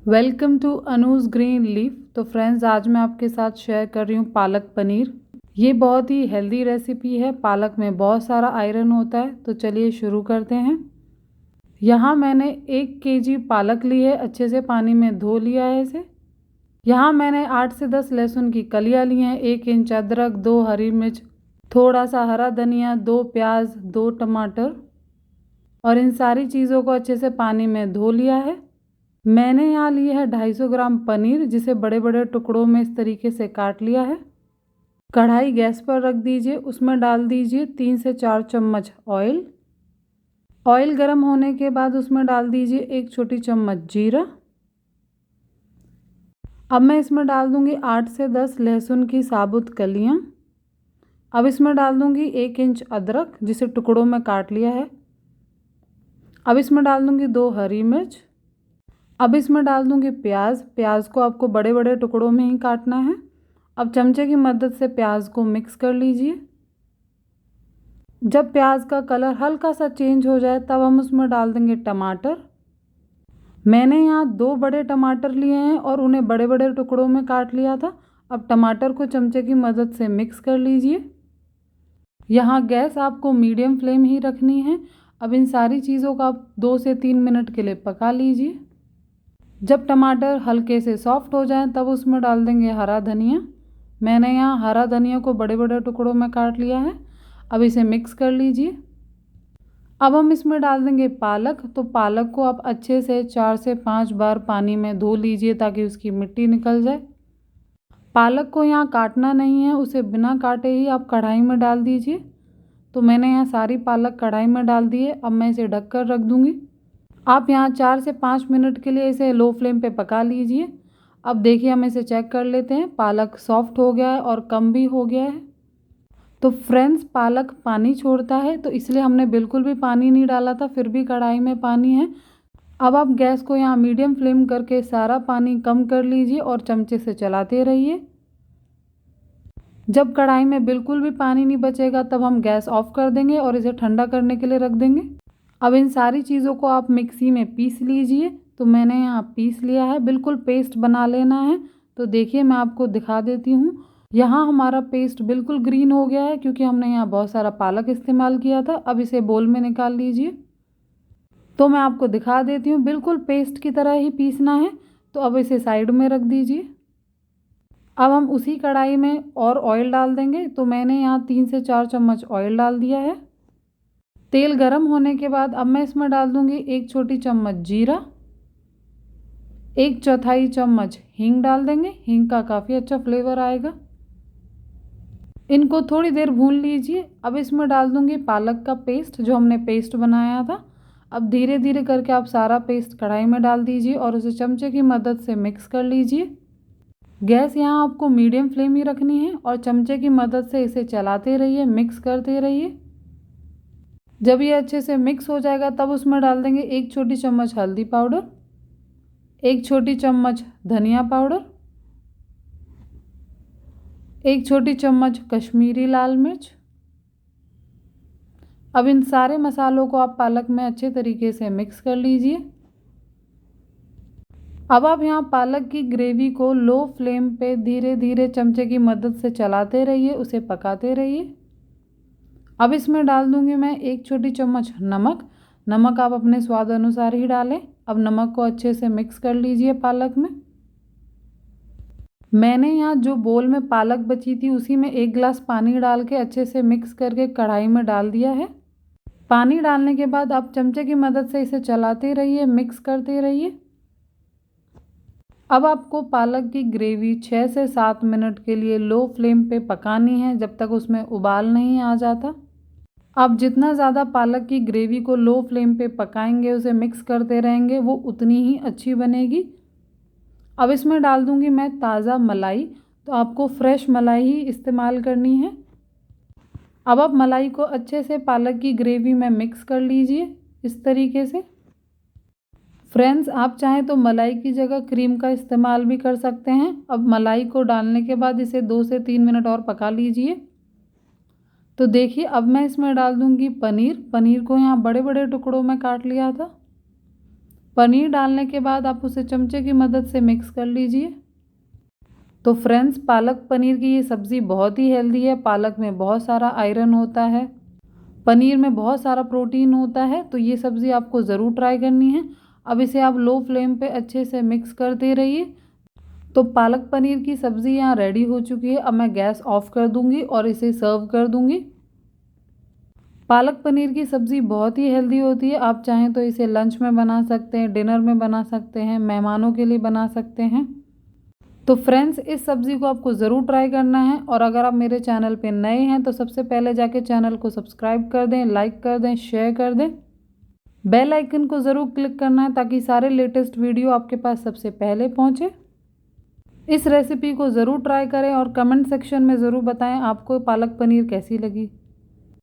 Welcome to Anuj green leaf. तो friends, आज मैं आपके साथ शेयर कर रही हूँ पालक पनीर। ये बहुत ही हेल्दी रेसिपी है। पालक में बहुत सारा आयरन होता है। तो चलिए शुरू करते हैं। यहाँ मैंने 1 kg पालक ली है, अच्छे से पानी में धो लिया है इसे। यहाँ मैंने 8 से 10 लहसुन की कलियाँ ली हैं, 1 इंच अदरक, 2 हरी मिर्च, थोड़ा सा हरा धनिया, 2 प्याज, 2 टमाटर और इन सारी चीज़ों को अच्छे से पानी में धो लिया है। मैंने यहाँ लिया है 250 ग्राम पनीर, जिसे बड़े बड़े टुकड़ों में इस तरीके से काट लिया है। कढ़ाई गैस पर रख दीजिए, उसमें डाल दीजिए 3 से 4 चम्मच ऑयल। ऑयल गर्म होने के बाद उसमें डाल दीजिए 1 छोटी चम्मच जीरा। अब मैं इसमें डाल दूंगी 8 से 10 लहसुन की साबुत कलियाँ। अब इसमें डाल दूंगी 1 इंच अदरक, जिसे टुकड़ों में काट लिया है। अब इसमें डाल दूंगी 2 हरी मिर्च। अब इसमें डाल दूंगी प्याज। प्याज को आपको बड़े बड़े टुकड़ों में ही काटना है। अब चमचे की मदद से प्याज को मिक्स कर लीजिए। जब प्याज का कलर हल्का सा चेंज हो जाए तब हम उसमें डाल देंगे टमाटर। मैंने यहाँ 2 बड़े टमाटर लिए हैं और उन्हें बड़े बड़े टुकड़ों में काट लिया था। अब टमाटर को चमचे की मदद से मिक्स कर लीजिए। यहाँ गैस आपको मीडियम फ्लेम ही रखनी है। अब इन सारी चीज़ों को आप 2 से 3 मिनट के लिए पका लीजिए। जब टमाटर हल्के से सॉफ्ट हो जाएं तब उसमें डाल देंगे हरा धनिया। मैंने यहाँ हरा धनिया को बड़े बड़े टुकड़ों में काट लिया है। अब इसे मिक्स कर लीजिए। अब हम इसमें डाल देंगे पालक। तो पालक को आप अच्छे से 4 से 5 बार पानी में धो लीजिए ताकि उसकी मिट्टी निकल जाए। पालक को यहाँ काटना नहीं है, उसे बिना काटे ही आप कढ़ाई में डाल दीजिए। तो मैंने यहाँ सारी पालक कढ़ाई में डाल दी है। अब मैं इसे ढककर रख दूँगी। आप यहाँ 4 से 5 मिनट के लिए इसे लो फ्लेम पे पका लीजिए। अब देखिए, हम इसे चेक कर लेते हैं। पालक सॉफ्ट हो गया है और कम भी हो गया है। तो फ्रेंड्स, पालक पानी छोड़ता है, तो इसलिए हमने बिल्कुल भी पानी नहीं डाला था, फिर भी कढ़ाई में पानी है। अब आप गैस को यहाँ मीडियम फ्लेम करके सारा पानी कम कर लीजिए और चमचे से चलाते रहिए। जब कढ़ाई में बिल्कुल भी पानी नहीं बचेगा तब हम गैस ऑफ कर देंगे और इसे ठंडा करने के लिए रख देंगे। अब इन सारी चीज़ों को आप मिक्सी में पीस लीजिए। तो मैंने यहाँ पीस लिया है, बिल्कुल पेस्ट बना लेना है। तो देखिए, मैं आपको दिखा देती हूँ। यहाँ हमारा पेस्ट बिल्कुल ग्रीन हो गया है क्योंकि हमने यहाँ बहुत सारा पालक इस्तेमाल किया था। अब इसे बोल में निकाल लीजिए। तो मैं आपको दिखा देती हूँ, बिल्कुल पेस्ट की तरह ही पीसना है। तो अब इसे साइड में रख दीजिए। अब हम उसी कढ़ाई में और ऑयल डाल देंगे। तो मैंने यहाँ 3 से 4 चम्मच ऑयल डाल दिया है। तेल गरम होने के बाद अब मैं इसमें डाल दूंगी 1 छोटी चम्मच जीरा, 1/4 चम्मच हींग डाल देंगे। हींग का काफ़ी अच्छा फ्लेवर आएगा। इनको थोड़ी देर भून लीजिए। अब इसमें डाल दूंगी पालक का पेस्ट, जो हमने पेस्ट बनाया था। अब धीरे धीरे करके आप सारा पेस्ट कढ़ाई में डाल दीजिए और उसे चमचे की मदद से मिक्स कर लीजिए। गैस यहाँ आपको मीडियम फ्लेम ही रखनी है और चमचे की मदद से इसे चलाते रहिए, मिक्स करते रहिए। जब ये अच्छे से मिक्स हो जाएगा तब उसमें डाल देंगे 1 छोटी चम्मच हल्दी पाउडर, 1 छोटी चम्मच धनिया पाउडर, 1 छोटी चम्मच कश्मीरी लाल मिर्च। अब इन सारे मसालों को आप पालक में अच्छे तरीके से मिक्स कर लीजिए। अब आप यहाँ पालक की ग्रेवी को लो फ्लेम पे धीरे धीरे चमचे की मदद से चलाते रहिए, उसे पकाते रहिए। अब इसमें डाल दूंगी मैं 1 छोटी चम्मच नमक। नमक आप अपने स्वाद अनुसार ही डालें। अब नमक को अच्छे से मिक्स कर लीजिए पालक में। मैंने यहाँ जो बोल में पालक बची थी उसी में 1 गिलास पानी डाल के अच्छे से मिक्स करके कढ़ाई में डाल दिया है। पानी डालने के बाद आप चमचे की मदद से इसे चलाते रहिए, मिक्स करते रहिए। अब आपको पालक की ग्रेवी 6 से 7 मिनट के लिए लो फ्लेम पे पकानी है, जब तक उसमें उबाल नहीं आ जाता। आप जितना ज़्यादा पालक की ग्रेवी को लो फ्लेम पे पकाएंगे, उसे मिक्स करते रहेंगे, वो उतनी ही अच्छी बनेगी। अब इसमें डाल दूंगी मैं ताज़ा मलाई। तो आपको फ्रेश मलाई ही इस्तेमाल करनी है। अब आप मलाई को अच्छे से पालक की ग्रेवी में मिक्स कर लीजिए इस तरीके से। फ्रेंड्स, आप चाहें तो मलाई की जगह क्रीम का इस्तेमाल भी कर सकते हैं। अब मलाई को डालने के बाद इसे 2 से 3 मिनट और पका लीजिए। तो देखिए, अब मैं इसमें डाल दूंगी पनीर। पनीर को यहाँ बड़े बड़े टुकड़ों में काट लिया था। पनीर डालने के बाद आप उसे चमचे की मदद से मिक्स कर लीजिए। तो फ्रेंड्स, पालक पनीर की ये सब्ज़ी बहुत ही हेल्दी है। पालक में बहुत सारा आयरन होता है, पनीर में बहुत सारा प्रोटीन होता है, तो ये सब्ज़ी आपको ज़रूर ट्राई करनी है। अब इसे आप लो फ्लेम पे अच्छे से मिक्स करते रहिए। तो पालक पनीर की सब्ज़ी यहाँ रेडी हो चुकी है। अब मैं गैस ऑफ कर दूँगी और इसे सर्व कर दूँगी। पालक पनीर की सब्ज़ी बहुत ही हेल्दी होती है। आप चाहें तो इसे लंच में बना सकते हैं, डिनर में बना सकते हैं, मेहमानों के लिए बना सकते हैं। तो फ्रेंड्स, इस सब्ज़ी को आपको ज़रूर ट्राई करना है। और अगर आप मेरे चैनल पे नए हैं तो सबसे पहले जाके चैनल को सब्सक्राइब कर दें, लाइक कर दें, शेयर कर दें। बेल आइकन को ज़रूर क्लिक करना है ताकि सारे लेटेस्ट वीडियो आपके पास सबसे पहले पहुँचे। इस रेसिपी को ज़रूर ट्राई करें और कमेंट सेक्शन में ज़रूर बताएं आपको पालक पनीर कैसी लगी।